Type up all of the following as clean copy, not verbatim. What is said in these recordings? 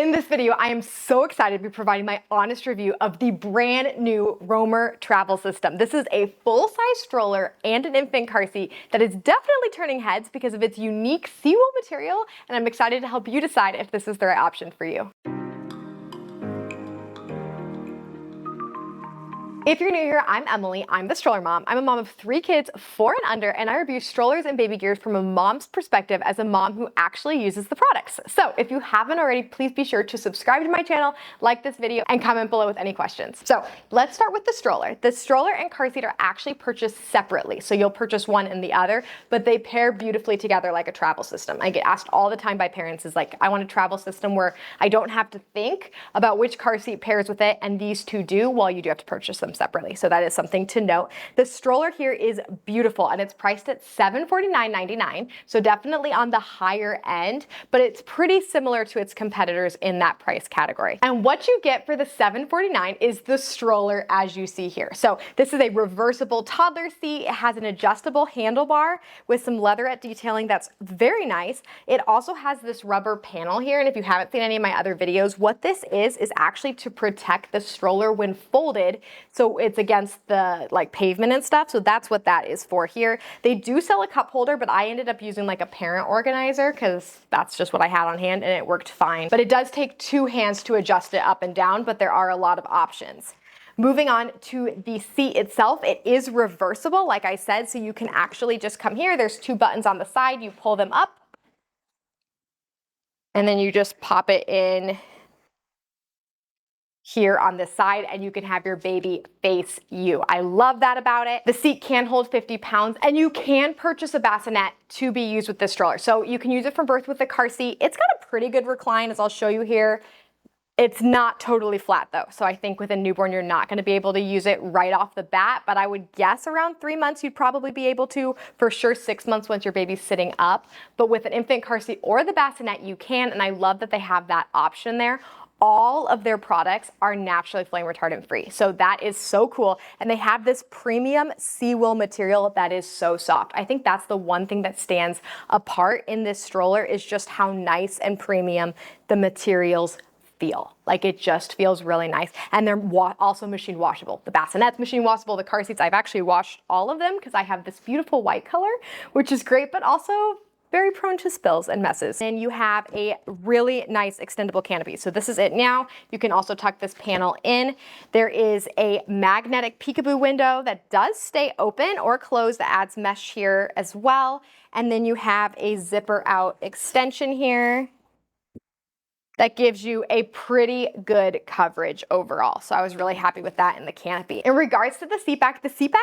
In this video, I am so excited to be providing my honest review of the brand new Roamer travel system. This is a full-size stroller and an infant car seat that is definitely turning heads because of its unique seawool material, and I'm excited to help you decide if this is the right option for you. If you're new here, I'm Emily. I'm the stroller mom. I'm a mom of 3 kids, 4 and under, and I review strollers and baby gears from a mom's perspective as a mom who actually uses the products. So if you haven't already, please be sure to subscribe to my channel, like this video, and comment below with any questions. So let's start with the stroller. The stroller and car seat are actually purchased separately. So you'll purchase one and the other, but they pair beautifully together like a travel system. I get asked all the time by parents is like, I want a travel system where I don't have to think about which car seat pairs with it, and these two do, while you do have to purchase them separately. So that is something to note. The stroller here is beautiful and it's priced at $749.99. So definitely on the higher end, but it's pretty similar to its competitors in that price category. And what you get for the $749 is the stroller as you see here. So this is a reversible toddler seat. It has an adjustable handlebar with some leatherette detailing that's very nice. It also has this rubber panel here. And if you haven't seen any of my other videos, what this is actually to protect the stroller when folded. So it's against the pavement and stuff. So that's what that is for here. They do sell a cup holder, but I ended up using like a parent organizer because that's just what I had on hand and it worked fine. But it does take 2 hands to adjust it up and down, but there are a lot of options. Moving on to the seat itself, it is reversible, like I said, so you can actually just come here. There's 2 buttons on the side. You pull them up and then you just pop it in here on this side and you can have your baby face you. I love that about it. The seat can hold 50 pounds and you can purchase a bassinet to be used with this stroller. So you can use it from birth with the car seat. It's got a pretty good recline, as I'll show you here. It's not totally flat though. So I think with a newborn, you're not gonna be able to use it right off the bat, but I would guess around 3 months, you'd probably be able to, for sure 6 months once your baby's sitting up. But with an infant car seat or the bassinet, you can, and I love that they have that option there. All of their products are naturally flame retardant free. So that is so cool. And they have this premium seawool material that is so soft. I think that's the one thing that stands apart in this stroller is just how nice and premium the materials feel. Like it just feels really nice. And they're also machine washable. The bassinet's machine washable. The car seats, I've actually washed all of them because I have this beautiful white color, which is great, but also very prone to spills and messes. And you have a really nice extendable canopy. So this is it now. You can also tuck this panel in. There is a magnetic peekaboo window that does stay open or closed that adds mesh here as well. And then you have a zipper out extension here that gives you a pretty good coverage overall. So I was really happy with that in the canopy. In regards to the seat back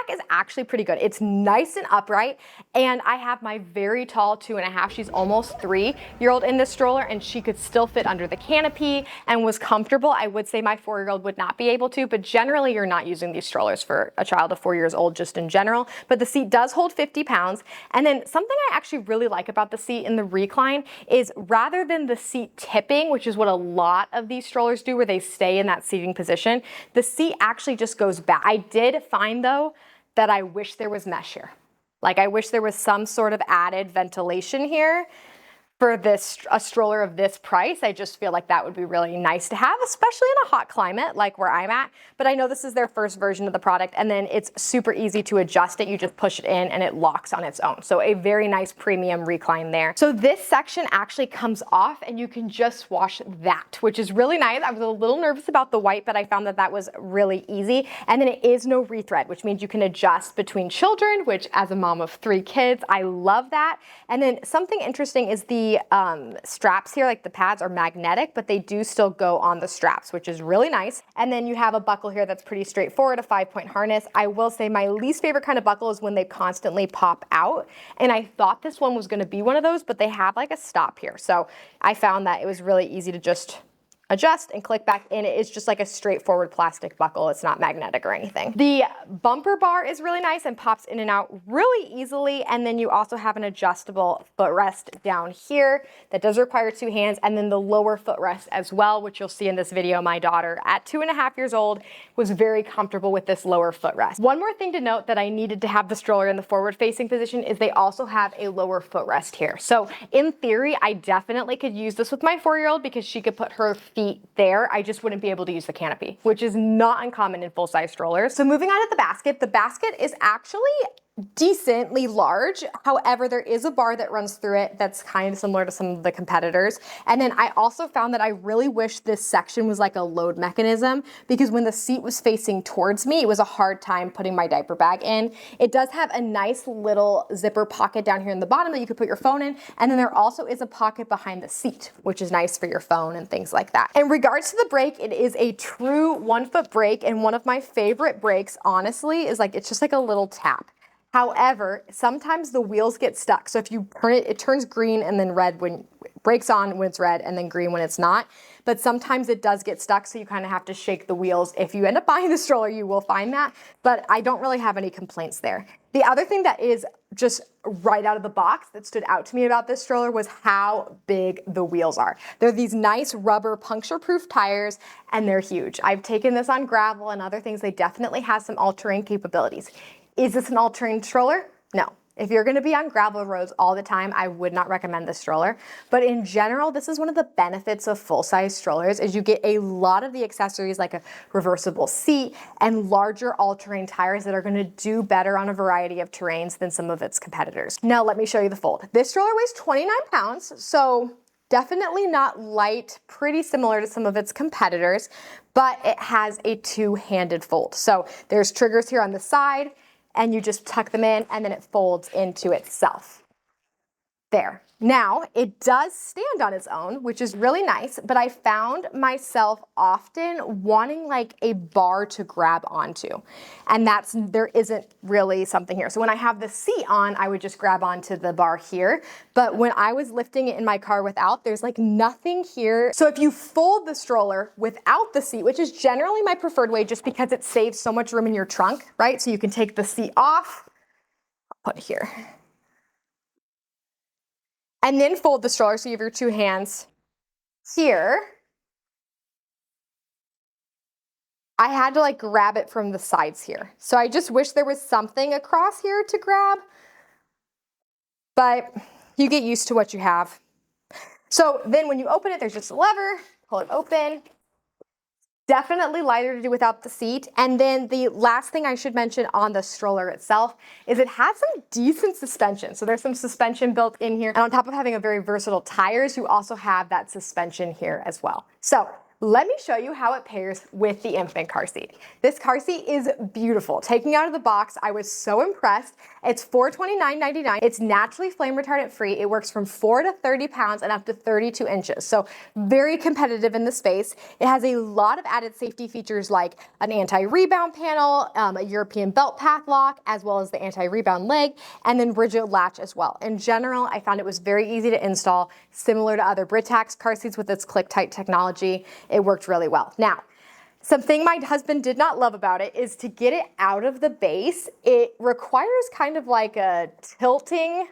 is actually pretty good. It's nice and upright, and I have my very tall 2.5, she's almost 3-year-old in this stroller, and she could still fit under the canopy and was comfortable. I would say my 4-year-old would not be able to, but generally you're not using these strollers for a child of 4 years old just in general. But the seat does hold 50 pounds. And then something I actually really like about the seat in the recline is rather than the seat tipping, which is what a lot of these strollers do where they stay in that seating position, the seat actually just goes back. I did find though that I wish there was mesh here. Like I wish there was some sort of added ventilation here for a stroller of this price. I just feel like that would be really nice to have, especially in a hot climate like where I'm at. But I know this is their first version of the product, and then it's super easy to adjust it. You just push it in and it locks on its own. So a very nice premium recline there. So this section actually comes off and you can just wash that, which is really nice. I was a little nervous about the white, but I found that that was really easy. And then it is no rethread, which means you can adjust between children, which as a mom of 3 kids, I love that. And then something interesting is the straps here, like the pads are magnetic, but they do still go on the straps, which is really nice. And then you have a buckle here that's pretty straightforward, a 5-point harness. I will say my least favorite kind of buckle is when they constantly pop out. And I thought this one was going to be one of those, but they have like a stop here. So I found that it was really easy to just adjust and click back in. It's just like a straightforward plastic buckle. It's not magnetic or anything. The bumper bar is really nice and pops in and out really easily. And then you also have an adjustable footrest down here that does require 2 hands. And then the lower footrest as well, which you'll see in this video. My daughter at 2.5 years old was very comfortable with this lower footrest. One more thing to note that I needed to have the stroller in the forward facing position is they also have a lower footrest here. So in theory, I definitely could use this with my 4-year-old because she could put her feet there. I just wouldn't be able to use the canopy, which is not uncommon in full-size strollers. So moving on to the basket is actually decently large. However, there is a bar that runs through it that's kind of similar to some of the competitors. And then I also found that I really wish this section was like a load mechanism, because when the seat was facing towards me, it was a hard time putting my diaper bag in. It does have a nice little zipper pocket down here in the bottom that you could put your phone in. And then there also is a pocket behind the seat, which is nice for your phone and things like that. In regards to the brake, it is a true 1-foot brake. And one of my favorite brakes, honestly, is like, it's just like a little tap. However, sometimes the wheels get stuck. So if you turn it, it turns green and then red when brakes on when it's red and then green when it's not. But sometimes it does get stuck, so you kind of have to shake the wheels. If you end up buying the stroller, you will find that. But I don't really have any complaints there. The other thing that is just right out of the box that stood out to me about this stroller was how big the wheels are. They're these nice rubber puncture-proof tires, and they're huge. I've taken this on gravel and other things. They definitely have some all-terrain capabilities. Is this an all-terrain stroller? No. If you're gonna be on gravel roads all the time, I would not recommend this stroller. But in general, this is one of the benefits of full-size strollers is you get a lot of the accessories like a reversible seat and larger all-terrain tires that are gonna do better on a variety of terrains than some of its competitors. Now let me show you the fold. This stroller weighs 29 pounds, so definitely not light, pretty similar to some of its competitors, but it has a 2-handed fold. So there's triggers here on the side, and you just tuck them in and then it folds into itself. There. Now, it does stand on its own, which is really nice, but I found myself often wanting like a bar to grab onto. And there isn't really something here. So when I have the seat on, I would just grab onto the bar here. But when I was lifting it in my car without, there's like nothing here. So if you fold the stroller without the seat, which is generally my preferred way just because it saves so much room in your trunk, right? So you can take the seat off, I'll put it here. And then fold the stroller so you have your 2 hands here. I had to like grab it from the sides here. So I just wish there was something across here to grab, but you get used to what you have. So then when you open it, there's just a lever, pull it open. Definitely lighter to do without the seat. And then the last thing I should mention on the stroller itself is it has some decent suspension. So there's some suspension built in here. And on top of having a very versatile tires, you also have that suspension here as well. So let me show you how it pairs with the infant car seat. This car seat is beautiful. Taking out of the box, I was so impressed. It's $429.99. It's naturally flame retardant free. It works from 4 to 30 pounds and up to 32 inches. So very competitive in the space. It has a lot of added safety features like an anti-rebound panel, a European belt path lock, as well as the anti-rebound leg, and then rigid latch as well. In general, I found it was very easy to install, similar to other Britax car seats with its click-tight technology. It worked really well. Now, something my husband did not love about it is to get it out of the base, it requires kind of like a tilting.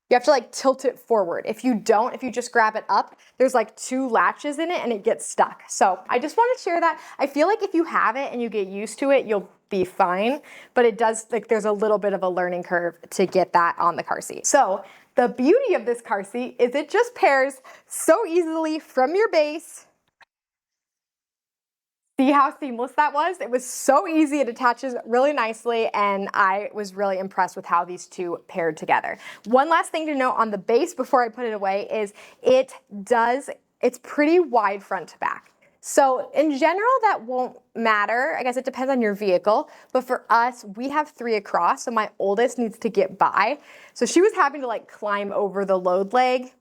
You have to like tilt it forward. If you just grab it up, there's like 2 latches in it and it gets stuck. So I just want to share that. I feel like if you have it and you get used to it, you'll be fine. But it does, like there's a little bit of a learning curve to get that on the car seat. So the beauty of this car seat is it just pairs so easily from your base. See how seamless that was? It was so easy. It attaches really nicely, and I was really impressed with how these two paired together. One last thing to note on the base before I put it away is it's pretty wide front to back. So in general, that won't matter. I guess it depends on your vehicle, but for us, we have 3 across, so my oldest needs to get by. So she was having to like climb over the load leg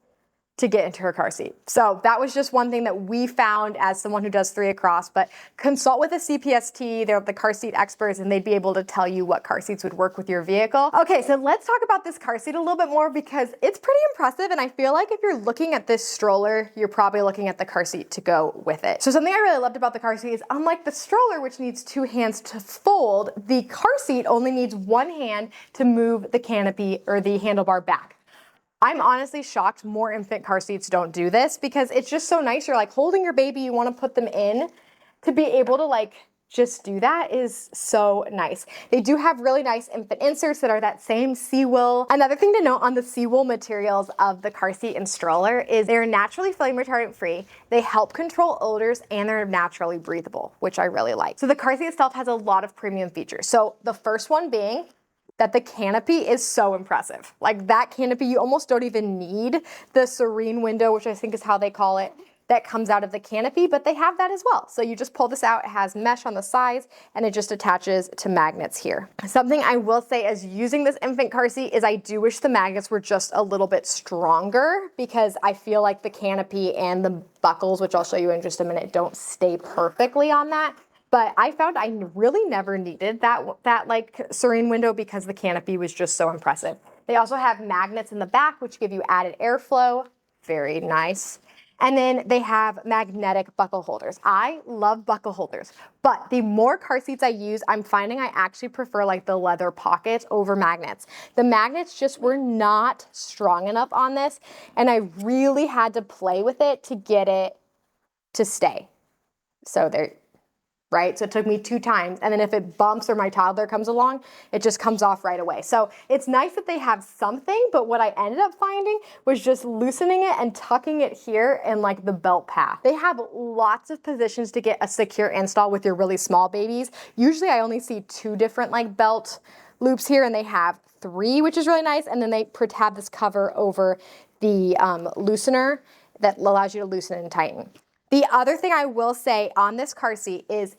to get into her car seat. So that was just one thing that we found as someone who does 3 across, but consult with a CPST, they're the car seat experts, and they'd be able to tell you what car seats would work with your vehicle. Okay, so let's talk about this car seat a little bit more because it's pretty impressive, and I feel like if you're looking at this stroller, you're probably looking at the car seat to go with it. So something I really loved about the car seat is unlike the stroller, which needs 2 hands to fold, the car seat only needs 1 hand to move the canopy or the handlebar back. I'm honestly shocked more infant car seats don't do this because it's just so nice. You're like holding your baby, you want to put them in. To be able to like just do that is so nice. They do have really nice infant inserts that are that same seawool. Another thing to note on the seawool materials of the car seat and stroller is they're naturally flame retardant free. They help control odors and they're naturally breathable, which I really like. So the car seat itself has a lot of premium features. So the first one being that the canopy is so impressive. Like that canopy, you almost don't even need the serene window, which I think is how they call it, that comes out of the canopy, but they have that as well. So you just pull this out, it has mesh on the sides, and it just attaches to magnets here. Something I will say as using this infant car seat is I do wish the magnets were just a little bit stronger because I feel like the canopy and the buckles, which I'll show you in just a minute, don't stay perfectly on that. But I found I really never needed that like serene window because the canopy was just so impressive. They also have magnets in the back, which give you added airflow. Very nice. And then they have magnetic buckle holders. I love buckle holders, but the more car seats I use, I'm finding I actually prefer like the leather pockets over magnets. The magnets just were not strong enough on this, and I really had to play with it to get it to stay. So there. Right? So it took me 2 times. And then if it bumps or my toddler comes along, it just comes off right away. So it's nice that they have something, but what I ended up finding was just loosening it and tucking it here in like the belt path. They have lots of positions to get a secure install with your really small babies. Usually I only see 2 different like belt loops here, and they have 3, which is really nice. And then they have this cover over the loosener that allows you to loosen and tighten. The other thing I will say on this car seat is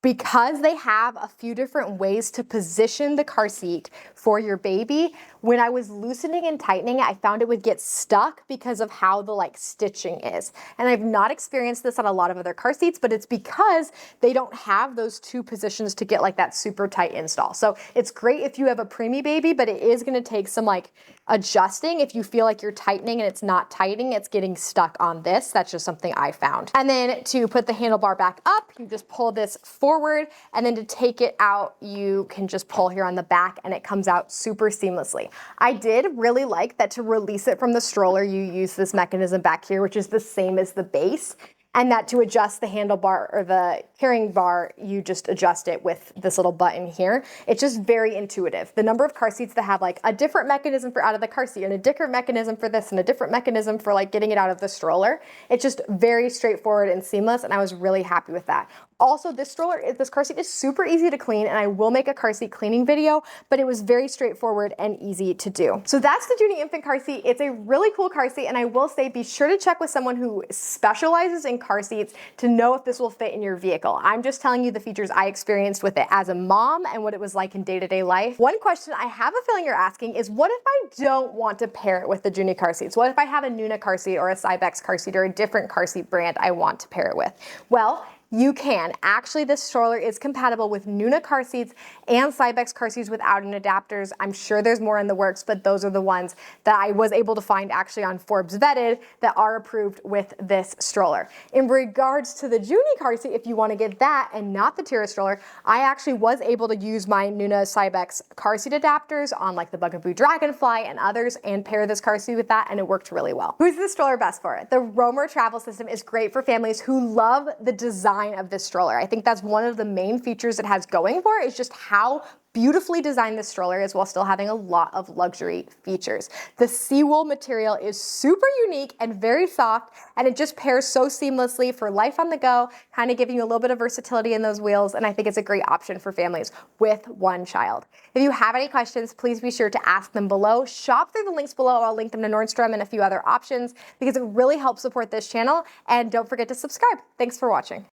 because they have a few different ways to position the car seat for your baby, when I was loosening and tightening it, I found it would get stuck because of how the like stitching is. And I've not experienced this on a lot of other car seats, but it's because they don't have those 2 positions to get like that super tight install. So it's great if you have a preemie baby, but it is gonna take some like adjusting. If you feel like you're tightening and it's not tightening, it's getting stuck on this. That's just something I found. And then to put the handlebar back up, you just pull this forward, and then to take it out, you can just pull here on the back and it comes out super seamlessly. I did really like that to release it from the stroller, you use this mechanism back here, which is the same as the base. And that to adjust the handlebar or the carrying bar, you just adjust it with this little button here. It's just very intuitive. The number of car seats that have like a different mechanism for out of the car seat and a different mechanism for this and a different mechanism for like getting it out of the stroller. It's just very straightforward and seamless, and I was really happy with that. Also, this car seat is super easy to clean, and I will make a car seat cleaning video, but it was very straightforward and easy to do. So that's the Juni infant car seat. It's a really cool car seat, and I will say be sure to check with someone who specializes in car seats to know if this will fit in your vehicle. I'm just telling you the features I experienced with it as a mom and what it was like in day-to-day life. One question I have a feeling you're asking is, what if I don't want to pair it with the Juni car seats? What if I have a Nuna car seat or a Cybex car seat or a different car seat brand I want to pair it with? Well, you can. Actually, this stroller is compatible with Nuna car seats and Cybex car seats without an adapters. I'm sure there's more in the works, but those are the ones that I was able to find actually on Forbes Vetted that are approved with this stroller. In regards to the Juni car seat, if you want to get that and not the Tura stroller, I actually was able to use my Nuna Cybex car seat adapters on like the Bugaboo Dragonfly and others and pair this car seat with that, and it worked really well. Who's the stroller best for? The Roamer travel system is great for families who love the design of this stroller. I think that's one of the main features it has going for it, is just how beautifully designed this stroller is while still having a lot of luxury features. The seawool material is super unique and very soft, and it just pairs so seamlessly for life on the go, kind of giving you a little bit of versatility in those wheels, and I think it's a great option for families with one child. If you have any questions, please be sure to ask them below. Shop through the links below. I'll link them to Nordstrom and a few other options because it really helps support this channel, and don't forget to subscribe. Thanks for watching.